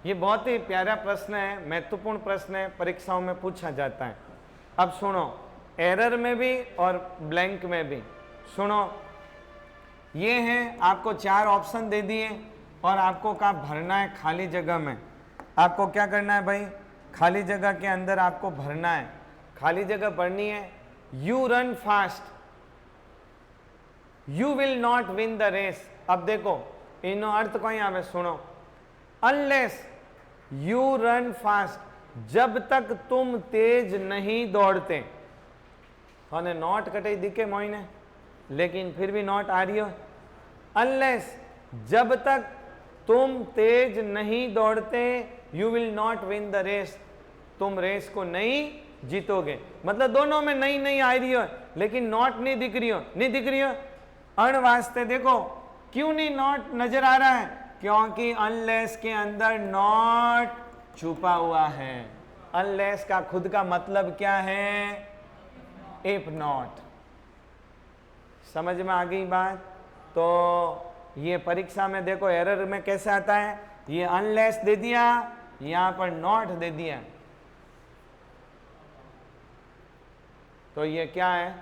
ये बहुत ही प्यारा प्रश्न है, महत्वपूर्ण प्रश्न है, परीक्षाओं में पूछा जाता है। अब सुनो, एरर में भी और ब्लैंक में भी सुनो, ये हैं आपको 4 ऑप्शन दे दिए और आपको क्या भरना है खाली जगह में। आपको क्या करना है भाई, खाली जगह के अंदर आपको भरना है, खाली जगह भरनी है। You run fast you will not win the race. अब देखो इनो अर्थ कहीं आवे, सुनो, अनलेस यू रन फास्ट, जब तक तुम तेज नहीं दौड़ते। हाँ नॉट कटे दिखे मोइने, लेकिन फिर भी नॉट आ रही हो। अनलेस जब तक तुम तेज नहीं दौड़ते you will not win the race, तुम रेस को नहीं जीतोगे। मतलब दोनों में नहीं नहीं आ रही हो, लेकिन नॉट नहीं दिख रही हो, नहीं दिख रही हो। अण वास्ते देखो क्यों नहीं नॉट नजर आ रहा है, क्योंकि अनलेस के अंदर नॉट छुपा हुआ है। अनलेस का खुद का मतलब क्या है, इफ नॉट। समझ में आ गई बात। तो ये परीक्षा में देखो एरर में कैसे आता है, ये अनलेस दे दिया, यहां पर नॉट दे दिया, तो ये क्या है,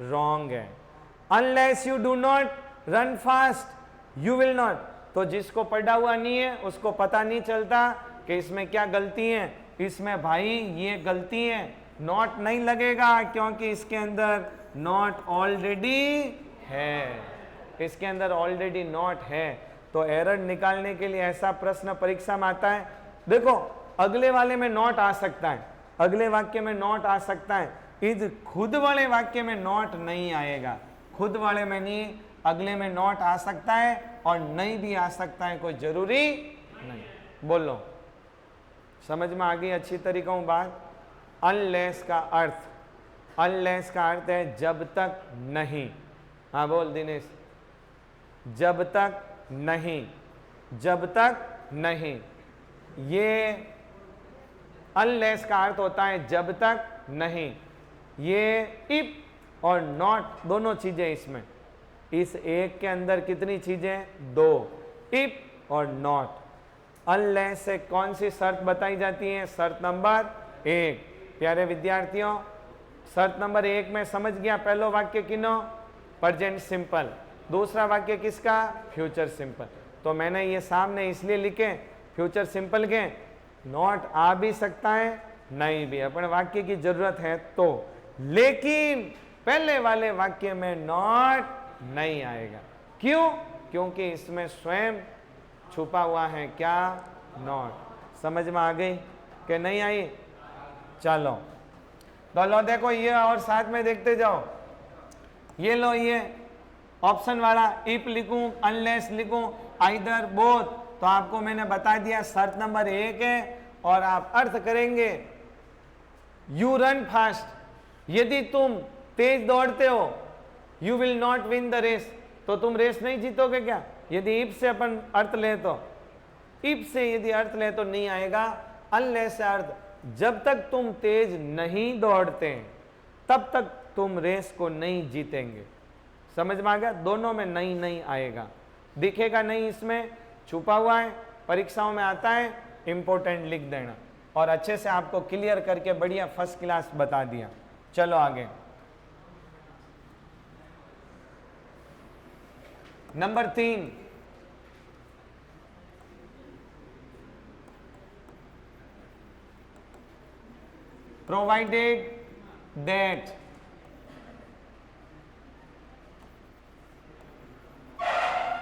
रॉन्ग है। Unless you do not run fast you will not, तो जिसको पढ़ा हुआ नहीं है उसको पता नहीं चलता कि इसमें क्या गलती है। इसमें भाई ये गलती है, नॉट नहीं लगेगा क्योंकि इसके अंदर नॉट ऑलरेडी है, इसके अंदर ऑलरेडी नॉट है। तो एरर निकालने के लिए ऐसा प्रश्न परीक्षा में आता है। देखो अगले वाले में नॉट आ सकता है, अगले वाक्य में नॉट आ सकता है, इस खुद वाले वाक्य में नॉट नहीं आएगा। खुद वाले में नहीं, अगले में नॉट आ सकता है और नहीं भी आ सकता है, कोई जरूरी नहीं। बोलो समझ में आ गई अच्छी तरीका हूं बात। अनलेस का अर्थ, अनलेस का अर्थ है जब तक नहीं। हाँ बोल दिनेश, जब तक नहीं, जब तक नहीं। ये अनलेस का अर्थ होता है जब तक नहीं। ये इफ और नॉट दोनों चीजें इसमें, इस एक के अंदर कितनी चीजें, 2, इफ और नॉट। अनलेस से कौन सी शर्त बताई जाती है, शर्त नंबर 1। प्यारे विद्यार्थियों शर्त नंबर 1 में समझ गया, पहलो वाक्य किनो, प्रेजेंट सिंपल, दूसरा वाक्य किसका, फ्यूचर सिंपल। तो मैंने ये सामने इसलिए लिखे फ्यूचर सिंपल के, नॉट आ भी सकता है नहीं भी, अपन वाक्य की जरूरत है तो, लेकिन पहले वाले वाक्य में नॉट नहीं आएगा। क्यों, क्योंकि इसमें स्वयं छुपा हुआ है क्या, नॉट। समझ में आ गई कि नहीं आई। चलो तो लो देखो ये और साथ में देखते जाओ। ये लो ये ऑप्शन वाला, इफ लिखूं, अनलेस लिखूं, आइदर बोथ, तो आपको मैंने बता दिया शर्त नंबर 1 है और आप अर्थ करेंगे यू रन फास्ट, यदि तुम तेज दौड़ते हो, you will not win the race, तो तुम रेस नहीं जीतोगे क्या, यदि इफ से अपन अर्थ ले तो। इफ से यदि अर्थ ले तो नहीं आएगा, अनलेस से अर्थ जब तक तुम तेज नहीं दौड़ते तब तक तुम रेस को नहीं जीतेंगे। समझ में आ गया? दोनों में नहीं नहीं आएगा, दिखेगा नहीं, इसमें छुपा हुआ है, परीक्षाओं में आता है, इंपॉर्टेंट लिख देना। और अच्छे से आपको क्लियर करके बढ़िया फर्स्ट क्लास बता दिया। चलो आगे, number 3, provided that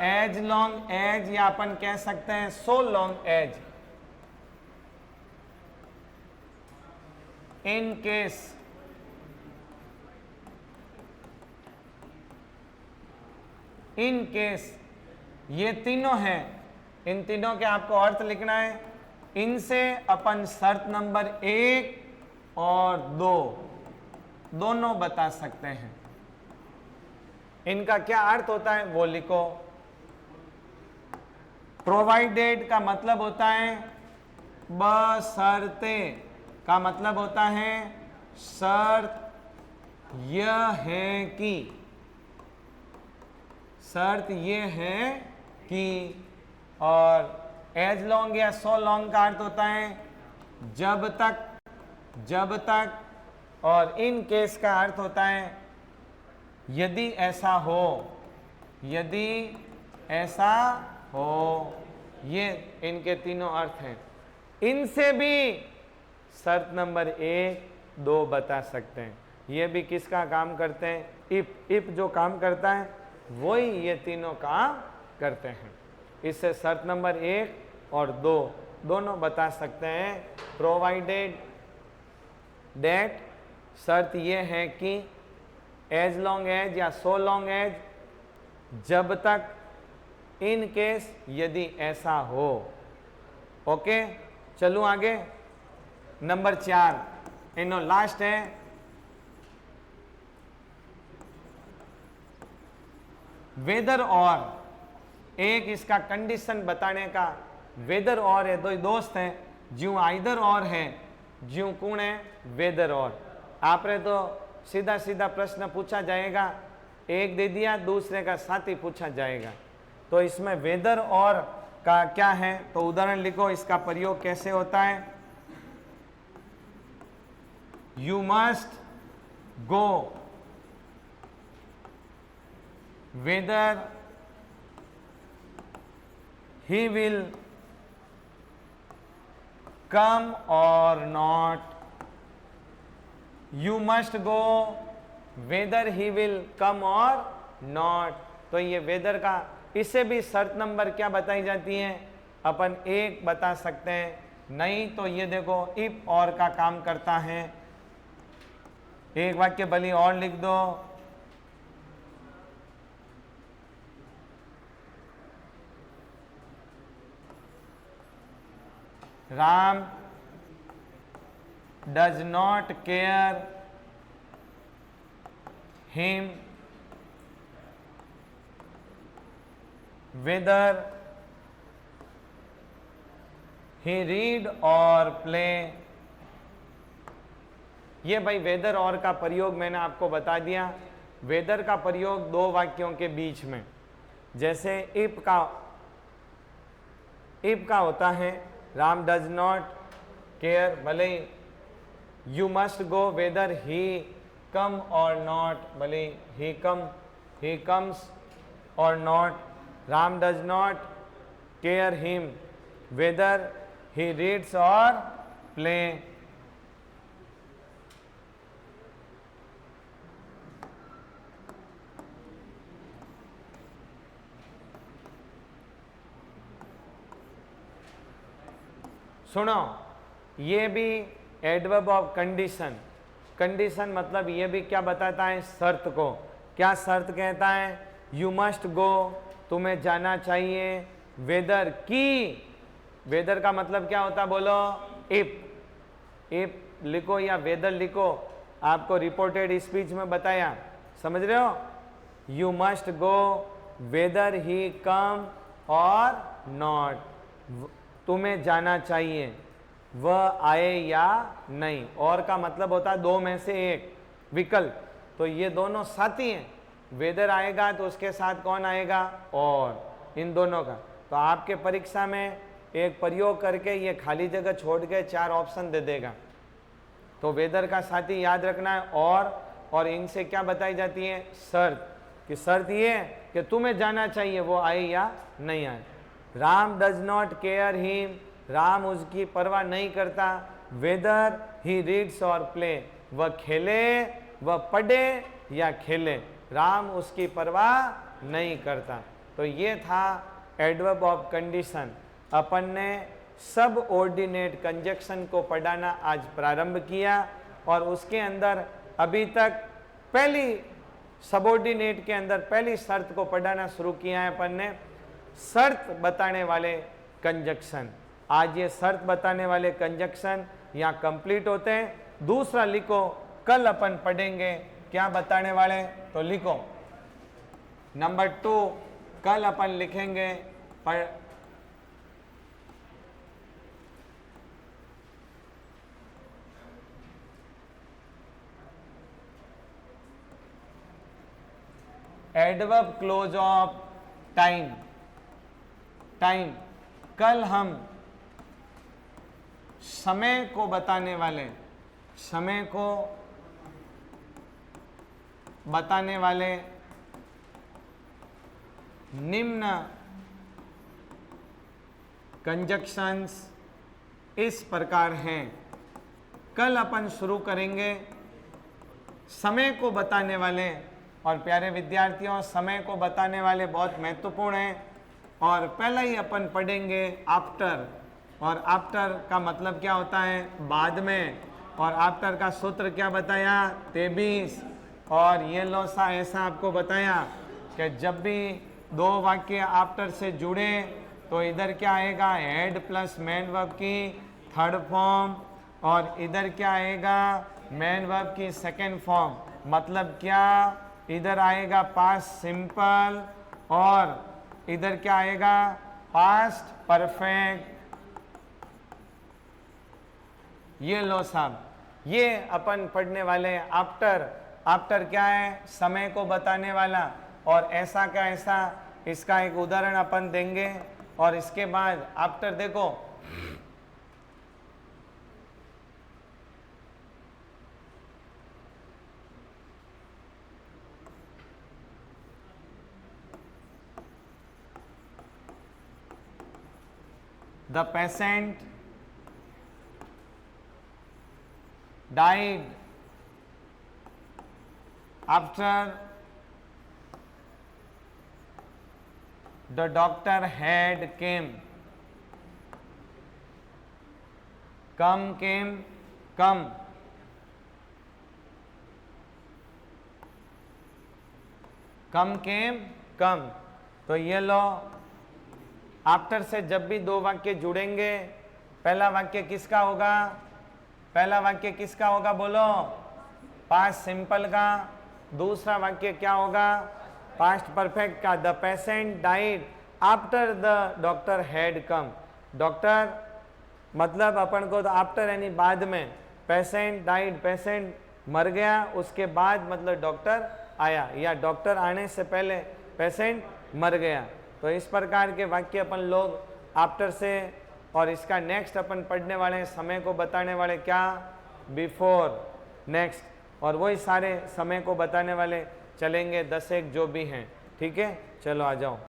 as long as, या अपन कह सकते हैं so long as, in case ये तीनों हैं, इन तीनों के आपको अर्थ लिखना है। इनसे अपन शर्त नंबर 1 और 2 दोनों बता सकते हैं। इनका क्या अर्थ होता है वो लिखो। प्रोवाइडेड का मतलब होता है बशर्ते, का मतलब होता है शर्त यह है कि, शर्त ये है कि, और एज लॉन्ग या सो लॉन्ग का अर्थ होता है जब तक, और इन केस का अर्थ होता है यदि ऐसा हो, यदि ऐसा हो। ये इनके तीनों अर्थ हैं। इनसे भी शर्त नंबर 1, 2 बता सकते हैं। ये भी किसका काम करते हैं? इफ जो काम करता है वही ये तीनों काम करते हैं। इससे शर्त नंबर 1 और 2 दोनों बता सकते हैं। प्रोवाइडेड दैट, शर्त ये है कि, एज लॉन्ग एज या सो लॉन्ग एज, जब तक, इन केस यदि ऐसा हो। ओके, चलूं आगे। नंबर 4 इनो लास्ट है, वेदर और, एक इसका कंडीशन बताने का। वेदर और है, दो दोस्त हैं, ज्यों आइदर और है, ज्यों कौन है वेदर और। आपने तो सीधा सीधा प्रश्न पूछा जाएगा, एक दे दिया, दूसरे का साथ ही पूछा जाएगा। तो इसमें वेदर और का क्या है, तो उदाहरण लिखो, इसका प्रयोग कैसे होता है। You must go whether he will come or not. You must go whether he will come or not. तो ये वेदर का, इससे भी शर्त नंबर क्या बताई जाती है, अपन 1 बता सकते हैं। नहीं तो ये देखो इफ और का काम करता है। एक वाक्य भली और लिख दो, Ram does not care him whether he read or play। ये भाई वेदर और का प्रयोग मैंने आपको बता दिया। वेदर का प्रयोग 2 वाक्यों के बीच में, जैसे इफ का होता है राम डज नॉट केयर, भले you must go whether he come or not, भले ही comes or not. Ram does not care him whether he reads or play. सुनो, ये भी एडवर्ब ऑफ कंडीशन। कंडीशन मतलब ये भी क्या बताता है, शर्त को। क्या शर्त कहता है, यू मस्ट गो, तुम्हें जाना चाहिए, वेदर की, वेदर का मतलब क्या होता है बोलो, इफ लिखो या वेदर लिखो, आपको रिपोर्टेड स्पीच में बताया, समझ रहे हो। You must go whether he come or not, तुम्हें जाना चाहिए, वह आए या नहीं। और का मतलब होता है दो में से एक विकल्प, तो ये दोनों साथी हैं। वेदर आएगा तो उसके साथ कौन आएगा, और इन दोनों का। तो आपके परीक्षा में एक प्रयोग करके ये खाली जगह छोड़ के 4 ऑप्शन दे देगा। तो वेदर का साथी याद रखना है, और इनसे क्या बताई जाती है, शर्त, कि शर्त ये है कि तुम्हें जाना चाहिए, वो आए या नहीं आए। Ram does not care him, Ram उसकी परवाह नहीं करता। Weather he reads or play, वह खेले, वह पढ़े या खेले, राम उसकी परवाह नहीं करता। तो ये था एडवर्ब ऑफ कंडीशन। अपन ने सब ऑर्डिनेट कंजक्शन को पढ़ाना आज प्रारंभ किया, और उसके अंदर अभी तक पहली सबऑर्डिनेट के अंदर पहली शर्त को पढ़ाना शुरू किया है अपन ने, शर्त बताने वाले कंजक्शन। आज ये शर्त बताने वाले कंजक्शन यहाँ कंप्लीट होते हैं। दूसरा लिखो, कल अपन पढ़ेंगे क्या बताने वाले, तो लिखो नंबर 2, कल अपन लिखेंगे adverb close of time. Time, कल हम समय को बताने वाले, समय को बताने वाले निम्न कंजक्शंस इस प्रकार हैं। कल अपन शुरू करेंगे समय को बताने वाले, और प्यारे विद्यार्थियों समय को बताने वाले बहुत महत्वपूर्ण हैं। और पहला ही अपन पढ़ेंगे आफ्टर, और आफ्टर का मतलब क्या होता है, बाद में। और आफ्टर का सूत्र क्या बताया, 23। और ये लो सा ऐसा आपको बताया कि जब भी दो वाक्य आफ्टर से जुड़े तो इधर क्या आएगा, हेड प्लस मेन वर्ब की थर्ड फॉर्म, और इधर क्या आएगा, मेन वर्ब की सेकेंड फॉर्म। मतलब क्या, इधर आएगा पास्ट सिंपल, और इधर क्या आएगा, पास्ट परफेक्ट। ये लो साहब, ये अपन पढ़ने वाले हैं आफ्टर। आफ्टर क्या है, समय को बताने वाला, और ऐसा का ऐसा, इसका एक उदाहरण अपन देंगे। और इसके बाद आफ्टर देखो, the patient died after the doctor had came, came, come, came, come। तो ये लो, आफ्टर से जब भी दो वाक्य जुड़ेंगे, पहला वाक्य किसका होगा, पहला वाक्य किसका होगा बोलो, पास्ट सिंपल का। दूसरा वाक्य क्या होगा, पास्ट परफेक्ट का। The patient died after the doctor had come. Doctor मतलब अपन को तो आफ्टर यानी बाद में, पेशेंट डाइड पेशेंट मर गया, उसके बाद मतलब डॉक्टर आया, या डॉक्टर आने से पहले पेशेंट मर गया। तो इस प्रकार के वाक्य अपन लोग आफ्टर से, और इसका नेक्स्ट अपन पढ़ने वाले हैं समय को बताने वाले क्या, बिफोर, नेक्स्ट, और वही सारे समय को बताने वाले चलेंगे 10 एक जो भी हैं। ठीक है, चलो आ जाओ।